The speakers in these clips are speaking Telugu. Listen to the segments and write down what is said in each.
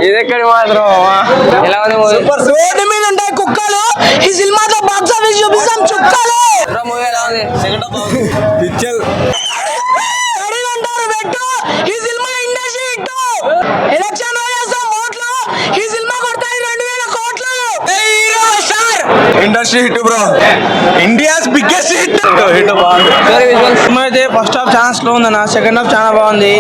ఇది ఎక్కడి మాత్రం ఎలా ఉంది మూవీ? రోడ్డు మీద ఉంటాయి కుక్కలు, ఈ సినిమాతో బాక్స్ ఆఫీస్ చూపిస్తాం చుక్కలు. మూవీ ఎలా ఉంది? పిక్చర్ అంటారు పెట్టు, ఈ సినిమా ఇండస్ట్రీ హిట్. ఎలక్షన్ వేస్తాం ఓట్లు, ఈ సినిమా కొడతాయి 2000 కోట్లు. Industry hit bro, India's biggest hit. Cinema అయితే ఫస్ట్ హాఫ్ చాలా స్లో ఉందన్న, సెకండ్ హాఫ్ చాలా బాగుంది.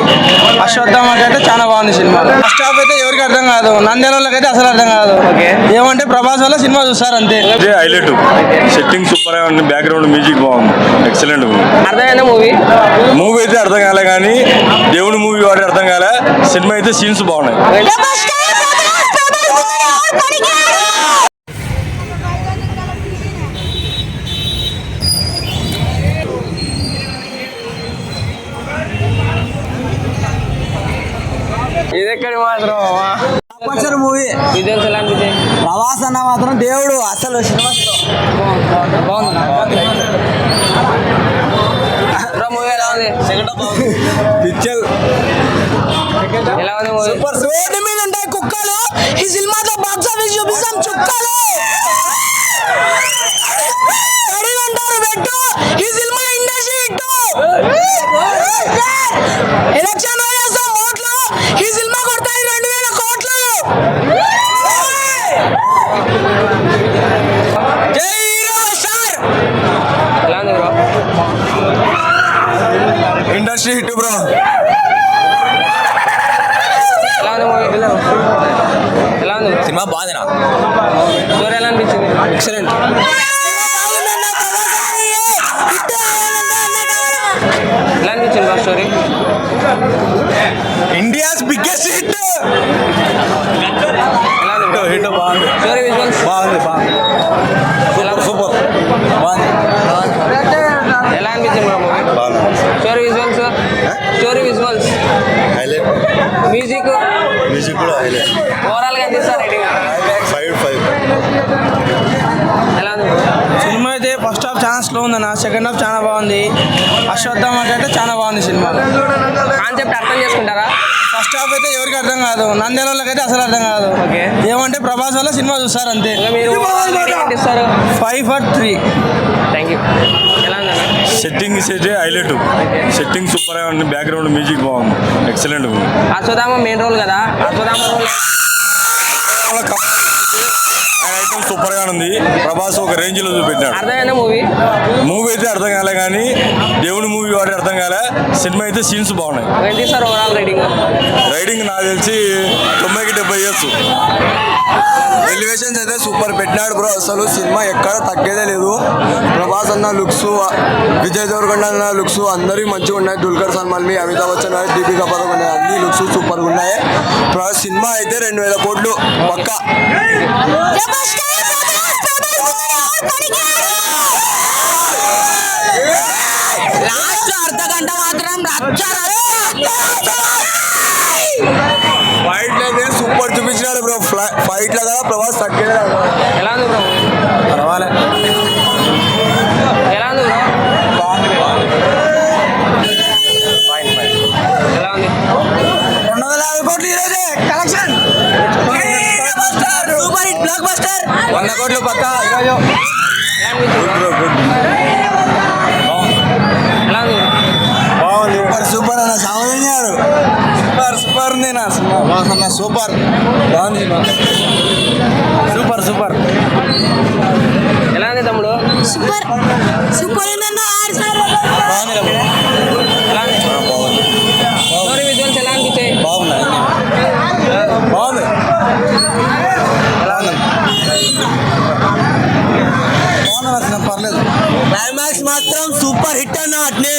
అశ్వత్థామకి అయితే చాలా బాగుంది సినిమా. ఫస్ట్ హాఫ్ అయితే ఎవరికి అర్థం కాదు, నంద్యాల వాళ్ళకి అయితే అసలు అర్థం కాదు. ఏమంటే ప్రభాస్ వల్ల సినిమా చూస్తారు అంతే. హైలైట్, సెట్టింగ్ సూపర్ గా ఉంది, బ్యాక్గ్రౌండ్ మ్యూజిక్ బాగుంది, ఎక్సలెంట్. అర్థమైందా మూవీ? మూవీ అయితే అర్థం కాలే కానీ దేవుని మూవీ వాడి అర్థం కాలే. సినిమా అయితే సీన్స్ బాగున్నాయి. ఇది ఎక్కడి మాత్రం మూవీ విజువల్స్ ఎలా అనిపించాయి? ప్రభాస్ అన్న మాత్రం దేవుడు అసలు సినిమా బాగుంది. మూవీ ఎలా ఉంది? పిక్చర్ ఎలా ఉంది మూవీ? రోడ్డు మీద ఉంటాయి కుక్కలు, ఈ సినిమాతో బాక్స్ ఆఫీస్ చూపిస్తాం చుక్కలు. అంటారు పెట్టు, ఈ సినిమా ఇండస్ట్రీ హిట్. ఎలక్షన్ వేస్తాం ఓట్లు, ఈ సినిమా కొడతాయి 2000 కోట్లు. ఎలా ఉంది బ్రో? Industry hit bro. ఎలా ఉంది మూవీ? ఎలా ఉంది బ్రో? సినిమా బాగుందినా, స్టోరీ ఎలా అనిపించింది? ఎక్సలెంట్. ఎలా అనిపించింది bro story? India's biggest hit. ఎలా ఉంది బ్రో? హిట్ బాగుంది, స్టోరీ విజువల్స్ బాగుంది, సూపర్ బాగుంది. ఎలా అనిపించింది bro movie? Story visuals highlight, music music కూడా హైలైట్. ఓవరాల్ గా ఎంత ఇస్తారు రేటింగ్? 5 ఎలా ఉంది బ్రో? సినిమా అయితే ఫస్ట్ హాఫ్ చాలా స్లో ఉందన్న, సెకండ్ హాఫ్ చాలా బాగుంది. అశ్వత్థామకి అయితే చాలా బాగుంది సినిమా. కాన్సెప్ట్ అర్థం చేసుకుంటారా? ఫస్ట్ హాఫ్ అయితే ఎవరికి అర్థం కాదు, నంద్యాల వాళ్ళకి అయితే అసలు అర్థం కాదు. ఏమంటే ప్రభాస్ వల్ల సినిమా చూస్తారు అంతే. మీరు ఎంత ఇస్తారు? 5/3. Thank you. ఎలా ఉందన్న? సెట్టింగ్ అయితే హైలైట్, సెట్టింగ్ సూపర్ గా ఉంది, బ్యాక్గ్రౌండ్ మ్యూజిక్ బాగుంది, ఎక్సలెంట్. అశ్వత్థామ మెయిన్ రోల్ కదా, అశ్వత్థామ రోల్ ఐటమ్ సూపర్ గా ఉంది. ప్రభాస్ ఒక రేంజ్ లో చూపెట్టాడు. అర్థమైందా మూవీ? మూవీ అయితే అర్థం కాలే కానీ దేవుని మూవీ వాడి అర్థం కాలే. సినిమా అయితే సీన్స్ బాగున్నాయి. ఎంత ఇస్తారు ఓవరాల్ రేటింగ్? రైడింగ్ నాకు తెలిసి 90కి 70 ఇయర్స్. ఎలివేషన్స్ అయితే సూపర్ పెట్టినాడు బ్రో, అసలు సినిమా ఎక్కడ తగ్గేదే లేదు. ప్రభాస్ అన్న లుక్స్, విజయ్ దేవరకొండ అన్న లుక్స్ అందరికీ మంచిగా ఉన్నాయి. దుల్కర్ సల్మాన్, అమితాబ్ బచ్చన్, దీపికా పదుకొనే అన్ని లుక్స్ సూపర్గా ఉన్నాయి. సినిమా అయితే 2000 కోట్లు పక్కా. లాస్ట్ అర్ధ గంట మాత్రం ఫైట్ అయితే సూపర్ చూపించినాడు బ్రో. ఫైట్ లో కదా ప్రభాస్ తగ్గేదే. ఎలా ఉంది బ్రో? పర్వాలే, ఎలా ఉంది బ్రో? ఎలా ఉంది? 250 కోట్లు ఈరోజే collection. Super hit block buster. 100 కోట్లు పక్కా ఈరోజు. ఎలా అనిపించింది బ్రో? ఎలా ఉంది బ్రో? బాగుంది, సూపర్ అన్న, సామాన్యాడు సూపర్ ఉంది నా సినిమా. అన్న సూపర్ బాగుంది సినిమా, సూపర్. ఎలా ఉంది తమ్ముడు? సూపర్ ఎలా ఉంది? స్టోరీ విజువల్స్ ఎలా అనిపించాయి? బాగుంది. పర్లేదు. క్లైమాక్స్ మాత్రం సూపర్ హిట్ అన్న. అట్నే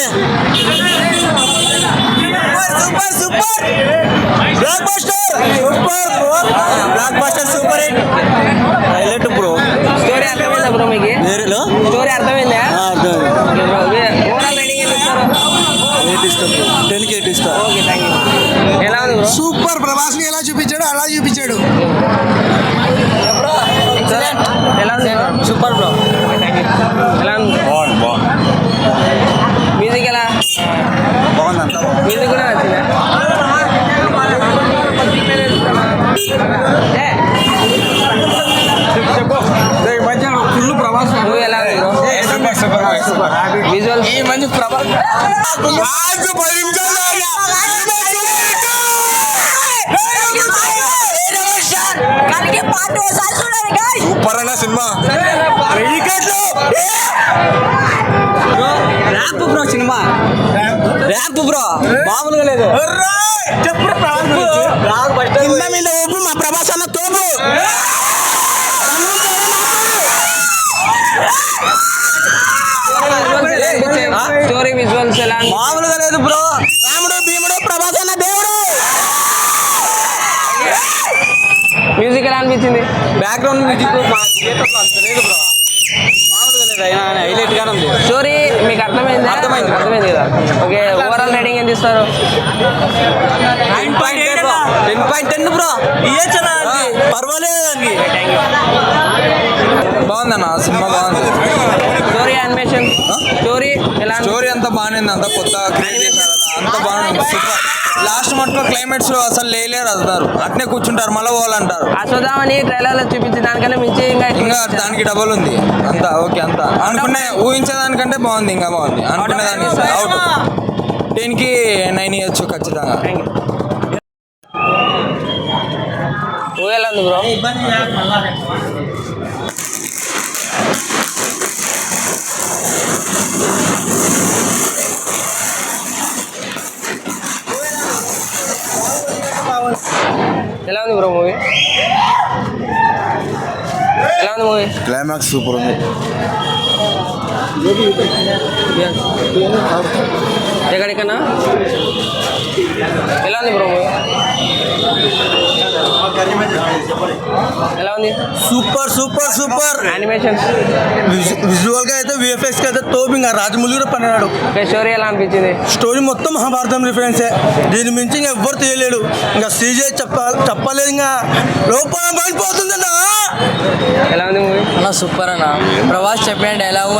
super block buster super hit highlight bro. Story అర్థమైందా బ్రో మీకు? స్టోరీ అర్థమైందా? ఓవరాల్ రేటింగ్ ఎంత ఇస్తారు? 10కి 8 ఇస్తా. Okay, thank you. ఎలా ఉంది బ్రో? సూపర్. ప్రభాస్ ని ఎలా చూపించాడు అలా చూపించాడు. ఎలా ఉంది? Super bro. Thank you. ఎలా ఉంది? బాగుంది. మ్యూజిక్ ఎలా? బాగుంది అంతా. మ్యూజిక్ కూడా నచ్చిందా? సూపర్ అన్న cinema. Ramp bro cinema, ramp bro మామూలుగా లేదు. మీద ఊపు మా ప్రభాస్ అన్న తోపు. స్టోరీ విజువల్స్ ఎలా మామూలుగా లేదు బ్రో. రాముడు భీముడు ప్రభాస్ అన్న దేవుడు. మ్యూజిక్ ఎలా అనిపించింది? బ్యాక్గ్రౌండ్ మ్యూజిక్ హైలైట్ గానే ఉంది. స్టోరీ మీకు అర్థమైంది? అర్థమైంది కదా. ఓకే, ఓవరాల్ రేటింగ్ ఎంత ఇస్తారు? 10.10 బ్రో. పర్వాలేదు. బాగుందన్న సినిమా, బాగుంది. స్టోరీ, యానిమేషన్, స్టోరీ ఎలా? స్టోరీ అంతా బాగానే ఉంది, అంతా కొత్త క్రియేట్ చేశారు కదా, అంత బాగుంది. సూపర్. లాస్ట్ మటుకు క్లైమేట్స్ లో అసలు లేరు అన్నారు, అట్నే కూర్చుంటారు, మళ్ళీ పోవాలంటారు. అశ్వత్థామని ట్రైలర్ లో చూపించి దానికన్నా మించి ఇంకా దానికి డబల్ ఉంది. అంతా ఓకే, అంతా అనుకునే ఊహించేదానికంటే బాగుంది, ఇంకా బాగుంది. అనుకునే దానికి అవుట్ 10కి 9 ఇవ్వచ్చు ఖచ్చితంగా. ఎలా ఉంది బ్రో? ఎలా ఉంది బ్రో మూవీ? ఎలా ఉంది మూవీ? క్లైమాక్స్ సూపర్ ఉంది. ఎక్కడికన్నా ఎలా ఉంది బ్రో మూవీ? ఎలా ఉంది? Super super super. Animations, visual గా అయితే విఎఫ్ఎక్స్ గా అయితే తోపు. ఇంకా రాజమౌళి కూడా పన్నాడు. స్టోరీ ఎలా అనిపించింది? స్టోరీ మొత్తం మహాభారతం రిఫరెన్సే, దీని మించి ఇంకా ఎవ్వరు తీయలేడు. ఇంకా శ్రీజయ్ చెప్పలేదు, ఇంకా లోపల పడిపోతుందన్నా. ఎలా ఉంది మూవీ? అన్న సూపర్ అన్న. ప్రభాస్ చెప్పిన డైలాగు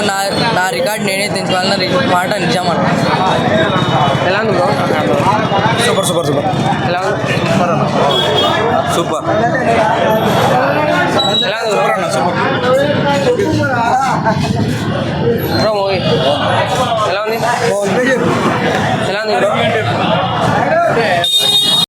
నా రికార్డ్ నేనే తెంచుకోవాలన్న మాట నిజం అన్న. ఎలా ఉంది బ్రో? Super super super. ఎలా ఉంది? సూపర్. ఎలా ఉంది బ్రో మూవీ? ఎలా ఉంది? ఎలా ఉంది బ్రో?